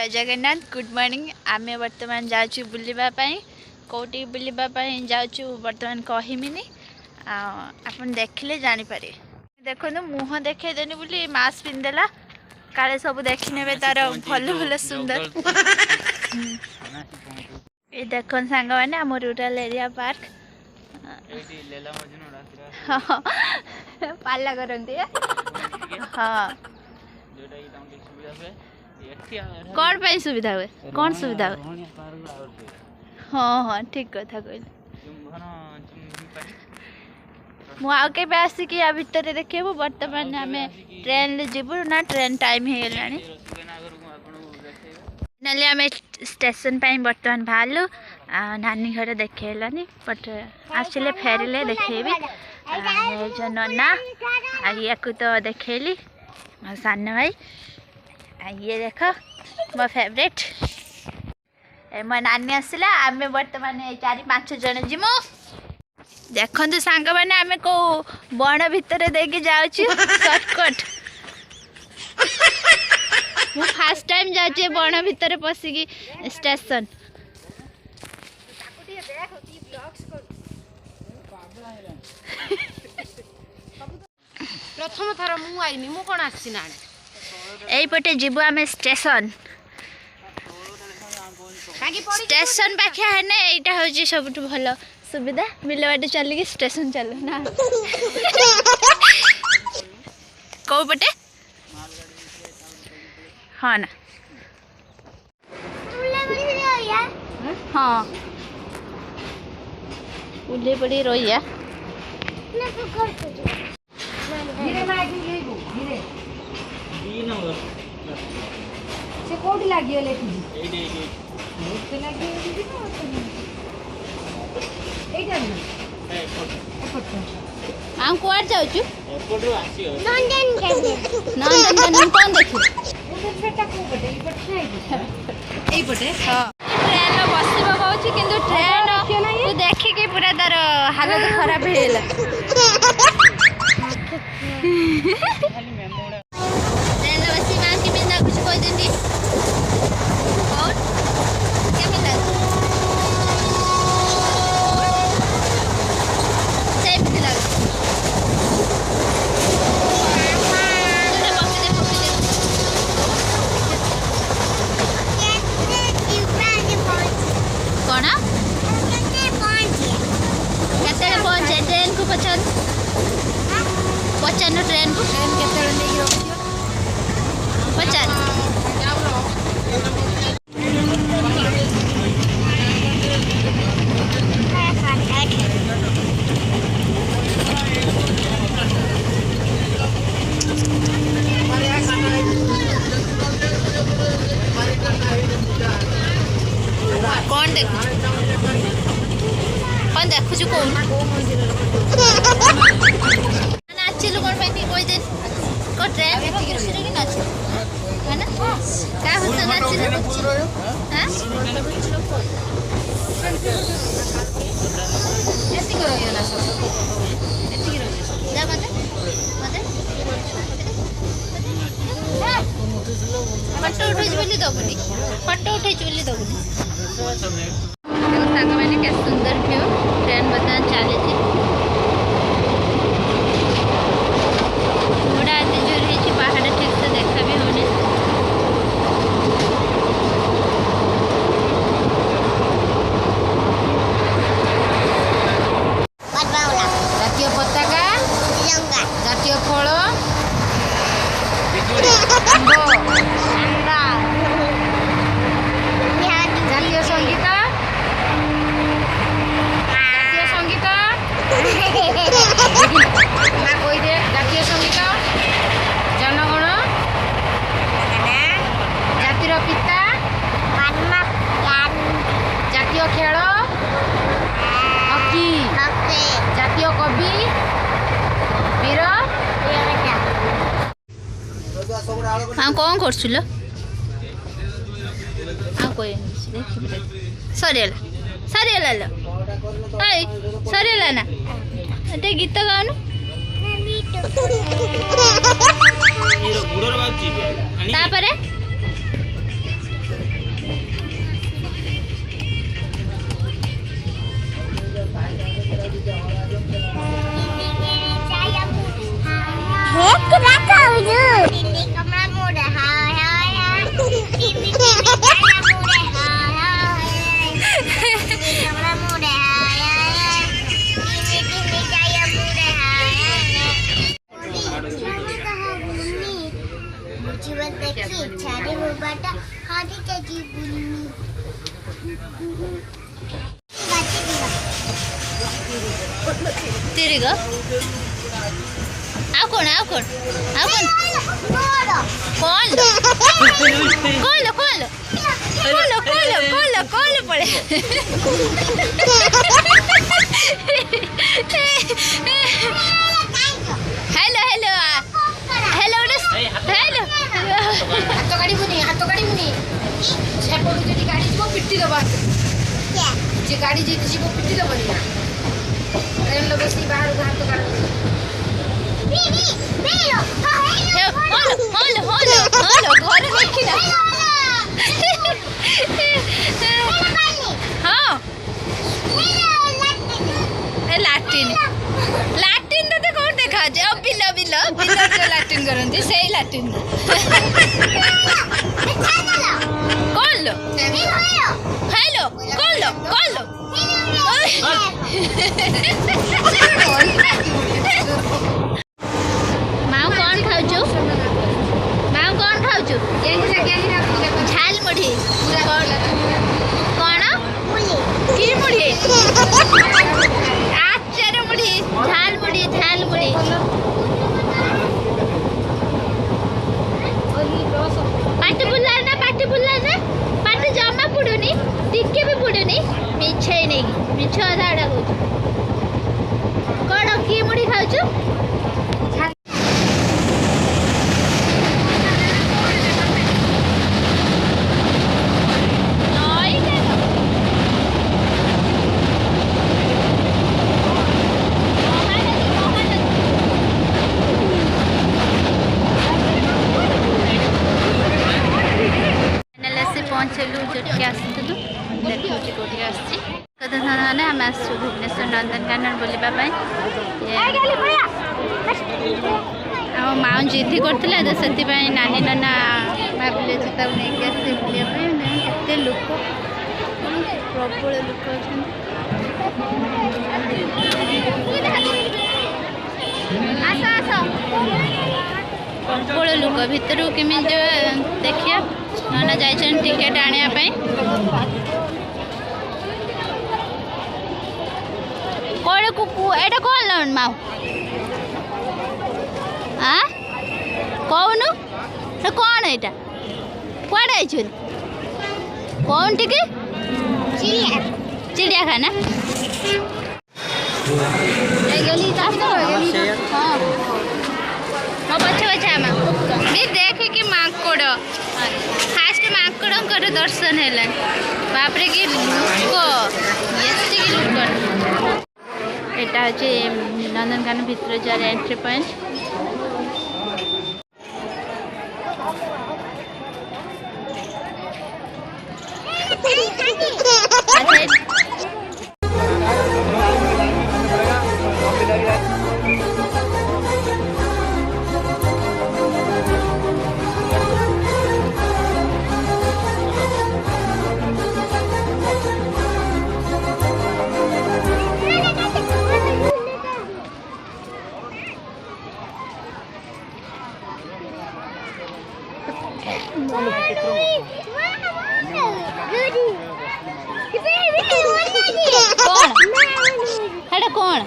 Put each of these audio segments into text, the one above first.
जय Jagannath good morning आम बर्तमान जाऊँ बुलवा कौटी बुलवा जाऊँ बर्तमान कहमिनी आप देखिले जानीपर देखो मुह देखदेनि बोली मास्क पिंधदेला काले सब देखने तार भल भल सुंदर ये देख सांग मैंने आम रूराल एरिया पार्क पाला करती हाँ कौन पाई सुविधा हुए कौन सुविधा हुए हाँ हाँ ठीक कथा कहले मुझे आसिक या भितर देखो बर्तमान आम ट्रेन जीवु ना ट्रेन टाइम हो गलानी नाले आम स्टेशन बर्तमान बाहरलु नानी घर देखेलानी बट आसिले फेरिले देखेबी जो नना या तो देखली मो सान भाई ये देख मो फेवरेट मो नानी आसला आम बर्तमान 4-5 जन जीमु देखु सांग मैंने आम को बण भितर देके जाऊँ सर्टकट मु फास्ट टाइम जाऊँ बण भितर पशिकी स्टेशन प्रथम थर मु आईनी मु कौन आसी ना एपटे जीव आम स्टेशन स्टेशन पाखे हेने यहाँ हूँ सब भल सुविधा बिल बाटे चलिए स्टेशन चलो ना कौ पटे हाँ ना हाँ उल्ले पड़ी रोइया से कोठी लागियो लेखि हम कुआर जाऊँ नंदनकानन कौन देखिए ट्रेन बसवा कहूँ कि ट्रेन देखिकी पूरा तार हालत खराब है ट्रेन बसी माँ की बिंदा कुछ कह देंगी और क्या मिला सेफ लगा कौन केते पहुंचे ट्रेन को पचान ट्रेन को ट्रेन केते पचान कौन देखु कौन देखु कौन नाचिलु कौन पे कोई दिन को ट्रेन कि नाच है ना क्या होता नाचिलु हां ऐसे करो ये ना ऐसे करो जा मत फोटो उठेज बोली दबुनी फोटो उठेज बोली दबुनी सांग मैंने क्या सुंदर व्यू ट्रेन बर्तमान चली थोड़ा एत जोर हो पहाड़ ठीक से देखा भी होनी जातीय पताका जातीय फल जातीय संगीत जातीय संगीत जनगण जातिर पिता जातीय खेल हकी जातीय कवि वीर हाँ कौन कर सरीगला सरीगला सरीगला ना ते गीत गाउनु तापरे तेरे गो आओ कौन कौन कौन पड़े हेलो हेलो हेलो हेलो हाथ गाड़ी मुनी सेपटू जी गाड़ी जीव पिटी दबा जे गाड़ी जीत जीव पिटी दबनी ट्रेन लो बसी बाहर हाथ गाड़ी घर देखिना हाँ लाट्रिन लाट्रिन तो कौन देखा जाए बिल बिल बिल लाट्रिन करती से लाट्रिन कौन लो हेलो कौन लो माँ कौन खाऊ माँ कौन खाऊ झाल मुढ़ी कौन की मुढ़ी आचार मुढ़ी झाल मुढ़ी पाटी बुला ना पाटी जमा पुड़ुनी टिके भी पुड़ुनी मिछ नहीं मिछ अधाड़ा कौच कौन की मुढ़ी खाऊ पहुँचलु जोटके आसलु देखु कौटी आसने आम आसु भुवनेश्वर नंदनकानन बुलवाई आम माँ जिद्दी करते तो से नानी नाना भाविले नहीं आसे बुलापी केते लोक प्रबल लोक प्रबल लोक भितर केमी देखिए नाना जाइछन टिकेट आनिया पे कोड़े कुकु एटा कौन लन माऊ आ कौन से कौन एटा कुआडे आइछन कौन टिके चिड़ियाखाना गली हाँ मो पछे पछे आमा देखे कि माकड़ फास्ट माकड़ दर्शन है बापरे कि लुक यहाँ हूँ नंदनकानन भितर जार एंट्री पॉइंट कौन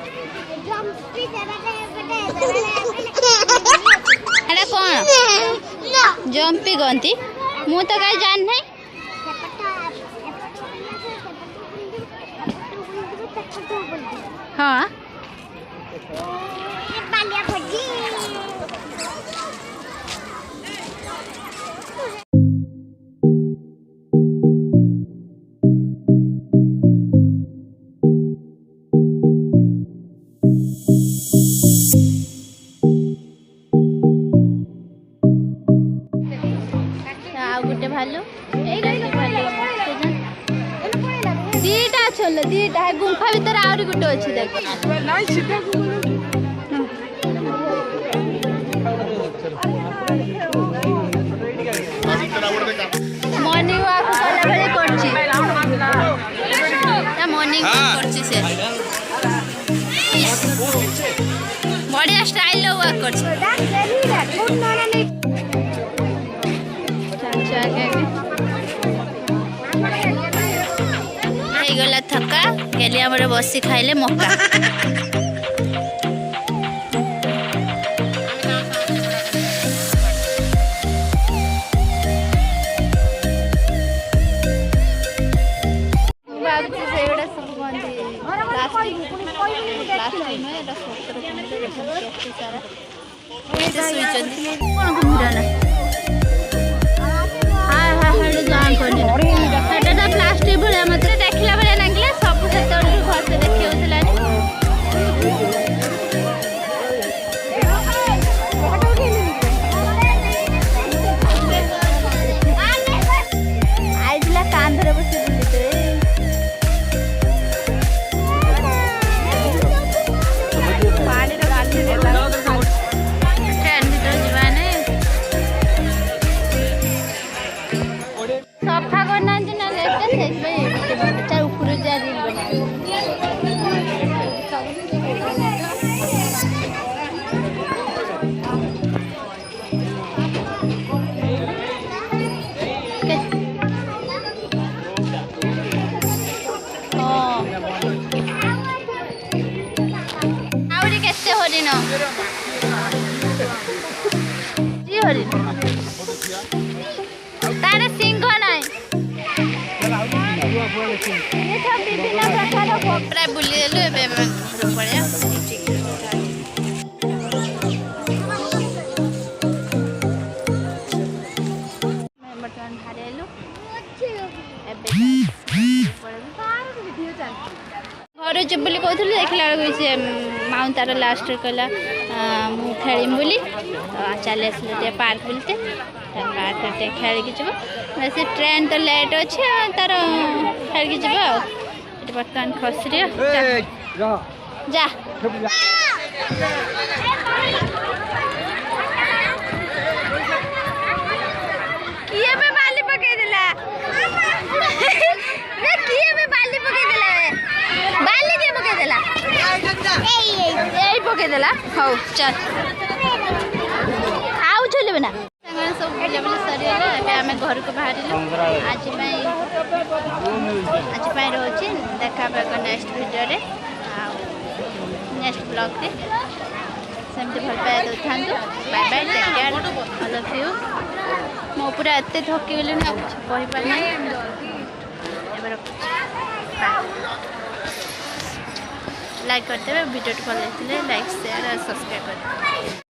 जम्पी गंती मु तो कहीं जान नहीं हाँ भालू दीटा चल दीटा गुंफा भीतर आउरी गुटे अछि देख मॉर्निंग वॉक कला बेले करछि ता मॉर्निंग वॉक करछि से बढ़िया स्टाइल लो वॉक करछि चाचा के ହେଇଗଲା ଥକା ଗେଲି ଆମର ବସି ଖାଇଲେ ମକା प्लास्टिक भाया मत देखला भाया नागिला सब से भलसे देखा आईला कांधर बस सफा करना ना लेटे ऊपर जा केते हरिण हरिण तार सिंह नाई विभिन्न प्रकार प्राय बुलीदेलु पड़े बर्तमान बाहर घर जब बोली कहते देखला बेलू माउ तार लास्ट कहला मु खेल बोली चले पार्क बुलते पार्क खेल जब वैसे ट्रेन तो लेट अच्छे तार खेल जब बर्तमान खसरी जा किए में बाली पकेदेला किए में बाली पकेदेला बाली के पकेदेला पकेदेला हौ चल आउ चलबे ना सब बुलाबुली सरीगला आम घर को बाहर आज रोचे देखा नेक्स्ट वीडियो रे नेक्स्ट ब्लॉग रे सेमती भल पाए दे था bye bye take care all of you मो पूरा एते थकी गले ना कुछ कहि पार नहीं लाइक करते वीडियो भल लाइक शेयर और सब्सक्राइब करते